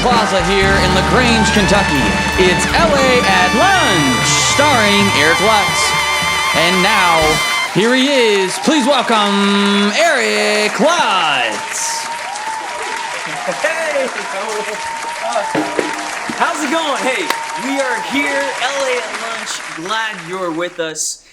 Plaza here in LaGrange, Kentucky. It's LA at Lunch, starring Eric Lutz. And now, here he is. Please welcome Eric Lutz. Hey! How's it going? Hey, we are here, LA at Lunch. Glad you're with us.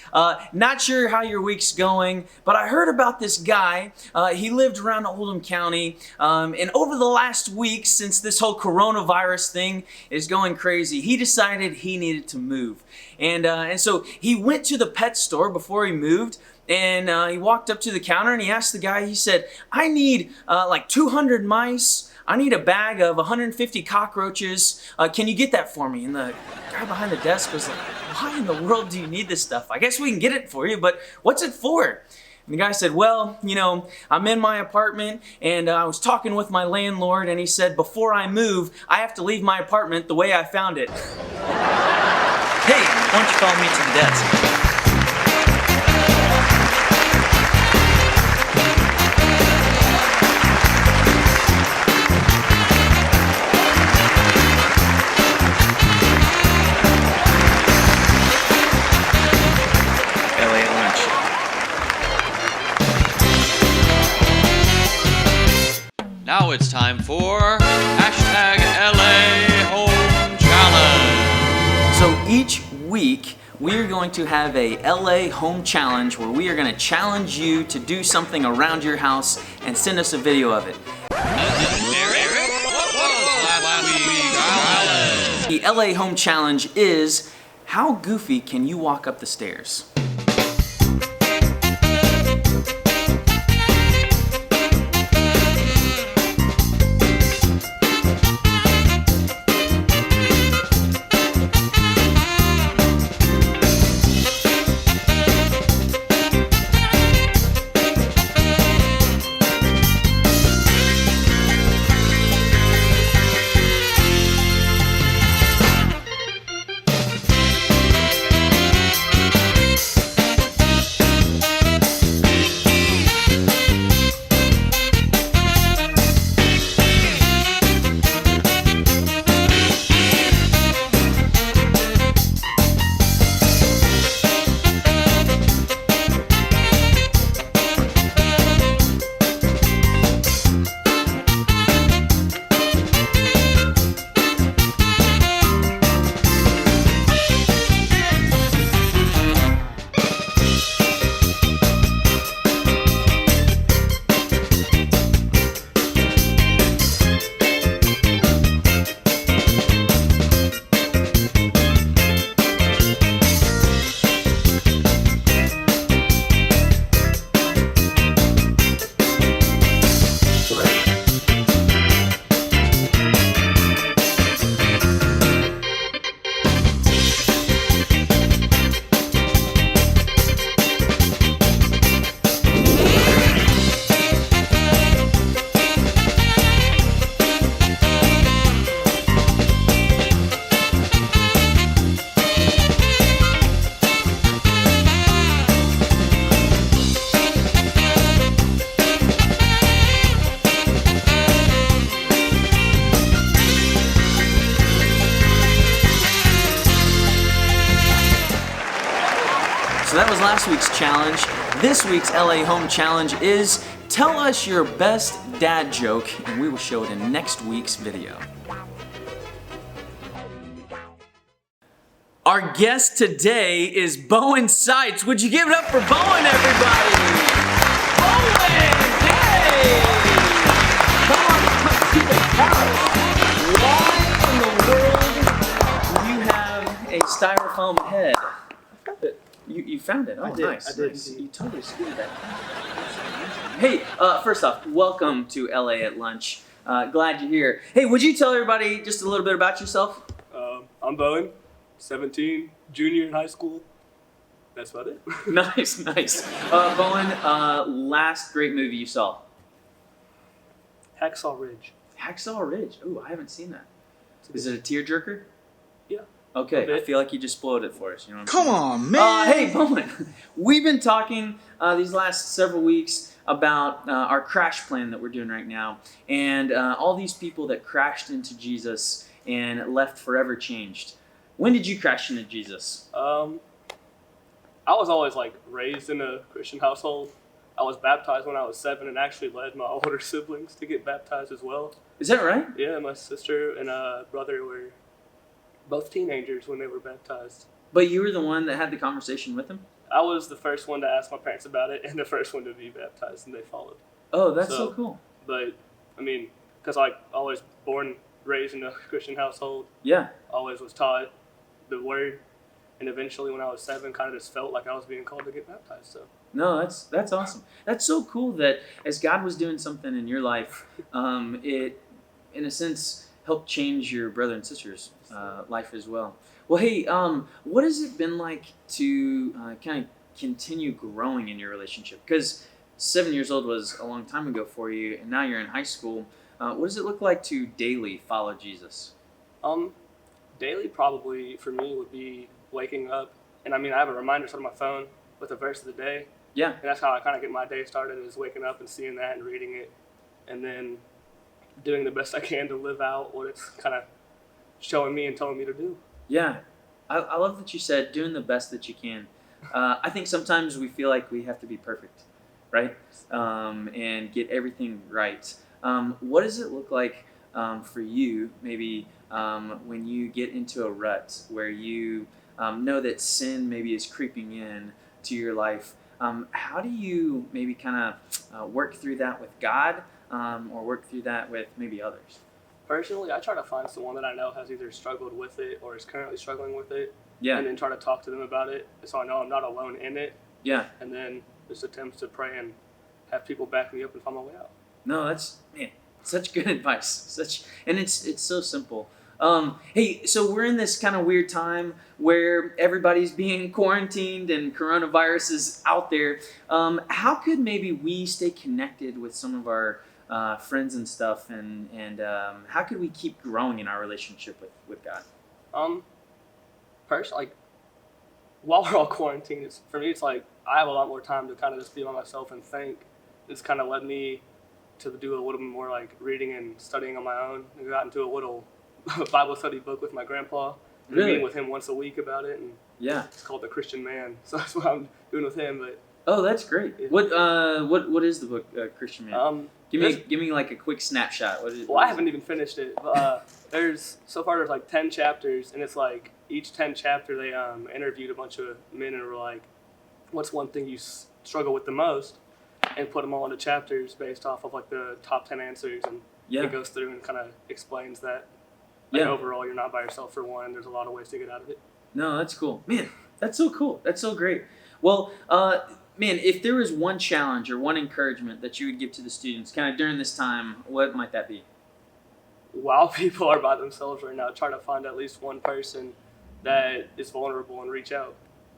Not sure how your week's going, but I heard about this guy. He lived around Oldham County, and over the last week, since this whole coronavirus thing is going crazy, he decided he needed to move. And so he went to the pet store before he moved, and he walked up to the counter and he asked the guy, he said, I need like 200 mice. I need a bag of 150 cockroaches. Can you get that for me? And the guy behind the desk was like, why in the world do you need this stuff? I guess we can get it for you, but what's it for? And the guy said, well, you know, I'm in my apartment and I was talking with my landlord and he said, before I move, I have to leave my apartment the way I found it. Hey, why don't you follow me to the desk? Now it's time for hashtag LA Home Challenge. So each week, we are going to have a LA Home Challenge where we are going to challenge you to do something around your house and send us a video of it. The LA Home Challenge is, how goofy can you walk up the stairs? So that was last week's challenge. This week's LA Home Challenge is, tell us your best dad joke, and we will show it in next week's video. Our guest today is Bowen Seitz. Would you give it up for Bowen, everybody? Bowen! Yay! Come on to the couch. Why in the world do you have a styrofoam head? You found it. Oh, nice. I did. Nice. You totally screwed that. Hey, first off, welcome to LA at Lunch. Glad you're here. Hey, would you tell everybody just a little bit about yourself? I'm Bowen, 17, junior in high school. That's about it. Nice. Bowen, last great movie you saw? Hacksaw Ridge. Hacksaw Ridge. Ooh, I haven't seen that. Is it a tearjerker? Yeah. Okay, I feel like you just spoiled it for us. You know what I'm Come saying? on, man. Hey, Bowen, we've been talking these last several weeks about our crash plan that we're doing right now, and all these people that crashed into Jesus and left forever changed. When did you crash into Jesus? I was always like raised in a Christian household. I was baptized when I was 7 and actually led my older siblings to get baptized as well. Is that right? Yeah, my sister and brother were both teenagers when they were baptized. But you were the one that had the conversation with him? I was the first one to ask my parents about it and the first one to be baptized, and they followed. Oh, that's so cool. But, I mean, because I was born, raised in a Christian household, Yeah. always was taught the word, and eventually when I was 7, kind of just felt like I was being called to get baptized. So. No, that's awesome. That's so cool that as God was doing something in your life, it, in a sense, helped change your brother and sister's life as well. Well, hey, what has it been like to kind of continue growing in your relationship? Because 7 years old was a long time ago for you, and now you're in high school. What does it look like to daily follow Jesus? Daily probably for me would be waking up, and I mean I have a reminder set on my phone with a verse of the day. Yeah. And that's how I kind of get my day started, is waking up and seeing that and reading it, and then doing the best I can to live out what it's kind of showing me and telling me to do. Yeah. I love that you said doing the best that you can. I think sometimes we feel like we have to be perfect, right? And get everything right. What does it look like for you, maybe when you get into a rut where you know that sin maybe is creeping in to your life? How do you maybe kind of work through that with God or work through that with maybe others? Personally, I try to find someone that I know has either struggled with it or is currently struggling with it, Yeah. and then try to talk to them about it so I know I'm not alone in it, Yeah. and then just attempt to pray and have people back me up and find my way out. No, that's, man, such good advice. And it's so simple. Hey, so we're in this kind of weird time where everybody's being quarantined and coronavirus is out there. How could maybe we stay connected with some of our friends and stuff, and how could we keep growing in our relationship with God? Personally, like, while we're all quarantined, for me, it's like I have a lot more time to kind of just be by myself and think. It's kind of led me to do a little bit more like reading and studying on my own. I got into a little Bible study book with my grandpa. I'm Really? meeting with him once a week about it, and Yeah. it's called The Christian Man. So that's what I'm doing with him. But Oh, that's great. Yeah. What is the book, Christian Man? there's- Give me like a quick snapshot. What is? well, I haven't even finished it. But, there's like 10 chapters, and it's like each 10 chapter they interviewed a bunch of men and were like, "What's one thing you struggle with the most?" And put them all into chapters based off of like the top 10 answers, and Yeah. it goes through and kind of explains that. Like, Yeah. overall, you're not by yourself for one. There's a lot of ways to get out of it. No, that's cool. Man, that's so cool. That's so great. Well, man, if there was one challenge or one encouragement that you would give to the students kind of during this time, what might that be? While people are by themselves right now, try to find at least one person that is vulnerable and reach out.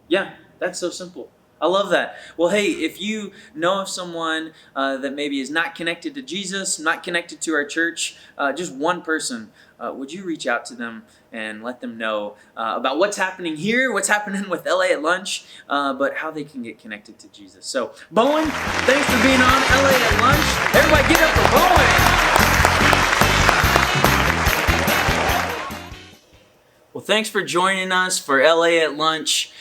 Yeah, that's so simple. I love that. Well, hey, if you know of someone that maybe is not connected to Jesus, not connected to our church, just one person, would you reach out to them and let them know about what's happening here, what's happening with LA at Lunch, but how they can get connected to Jesus. So, Bowen, thanks for being on LA at Lunch. Everybody get up for Bowen. Well, thanks for joining us for LA at Lunch.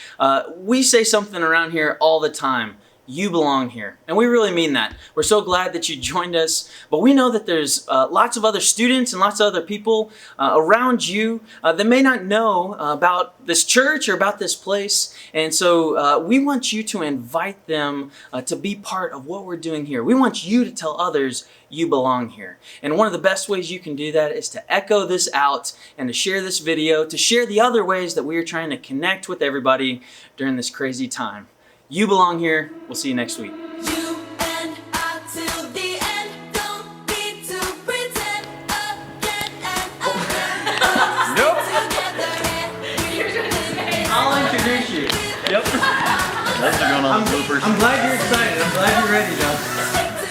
We say something around here all the time. You belong here. And we really mean that. We're so glad that you joined us. But we know that there's lots of other students and lots of other people around you that may not know about this church or about this place. And so we want you to invite them to be part of what we're doing here. We want you to tell others you belong here. And one of the best ways you can do that is to echo this out and to share this video, to share the other ways that we are trying to connect with everybody during this crazy time. You belong here. We'll see you next week. You and I till the end, don't need to pretend again and again. Nope. Together, I'll introduce you. Yep. That's going on the bloopers. I'm glad you're excited. I'm glad you're ready, though. together.